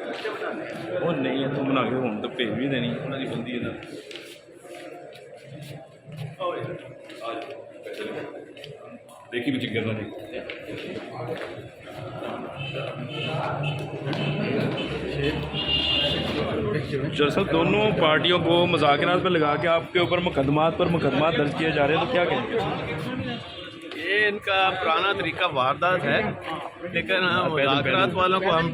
ਉਹ ਨਹੀਂ ਇੱਥੋਂ ਬਣਾ ਕੇ ਹੁਣ ਤਾਂ ਭੇਜ ਵੀ ਦੇਣੀ ਉਹਨਾਂ ਦੀ ਬੰਦੀ ਇਹਨਾਂ देखी भी चिकन जी दरअसल दोनों पार्टियों को मुज़ाकरात पर लगा के आपके ऊपर मुकदमात दर्ज किए जा रहे हैं, तो क्या कहेंगे? ये इनका पुराना तरीका वारदात है, लेकिन मुज़ाकरात वालों को हम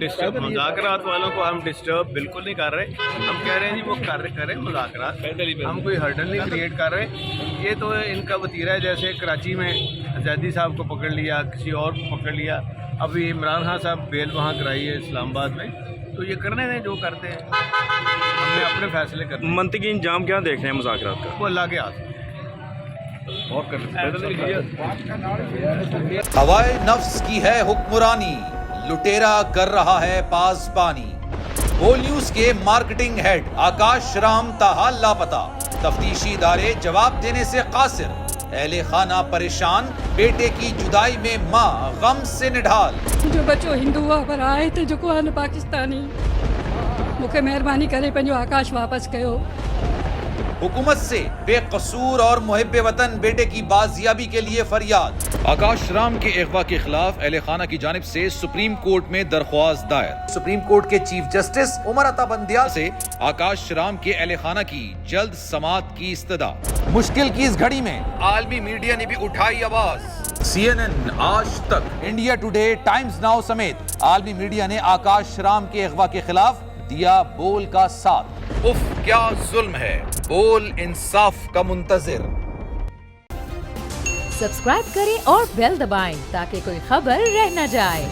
डिस्टर्ब बिल्कुल नहीं कर रहे। हम कह रहे हैं जी वो करें मुज़ाकरात, हम कोई हर्डल नहीं क्रिएट कर रहे। ये तो इनका वतीरा है, जैसे कराची में जैदी साहब को पकड़ लिया, किसी और को पकड़ लिया, अभी इमरान खान साहब बेल वहाँ कराई है इस्लामाबाद में, तो ये करने दें जो करते हैं, हमने अपने फैसले करने। मंतकी इंजाम क्या देख रहे हैं मुज़ाकरात का? वो अल्लाह के हाथ और कर हवाए नफ्स की है हुक्मरानी, लुटेरा कर रहा है पासबानी। बोल न्यूज के मार्केटिंग हेड आकाश राम ताहा लापता, तफ्तीशी इदारे जवाब देने से कासिर, अहले खाना परेशान, बेटे की जुदाई में माँ गम से निढाल। जो बच्चो हिंदू पर आए थे जो को पाकिस्तानी, मुखे मेहरबानी करे पंहिंजो आकाश वापस कयो। हुकूमत से बेकसूर और मुहिब्बे वतन बेटे की बाजियाबी के लिए फरियाद। आकाश राम के अगवा के खिलाफ अहले खाना की जानिब से सुप्रीम कोर्ट में दरख्वास्त दायर। सुप्रीम कोर्ट के चीफ जस्टिस उमर अता बंदियाल से आकाश राम के अहले खाना की जल्द समाअत की इस्तदा। मुश्किल की इस घड़ी में आलमी मीडिया ने भी उठाई आवाज। CNN, आज तक, इंडिया टुडे, टाइम्स नाउ समेत आलमी मीडिया ने आकाश राम के अगवा के खिलाफ दिया बोल का साथ। उफ क्या जुल्म है, बोल इंसाफ का मुंतजिर। सब्सक्राइब करें और बेल दबाएं ताकि कोई खबर रह न जाए।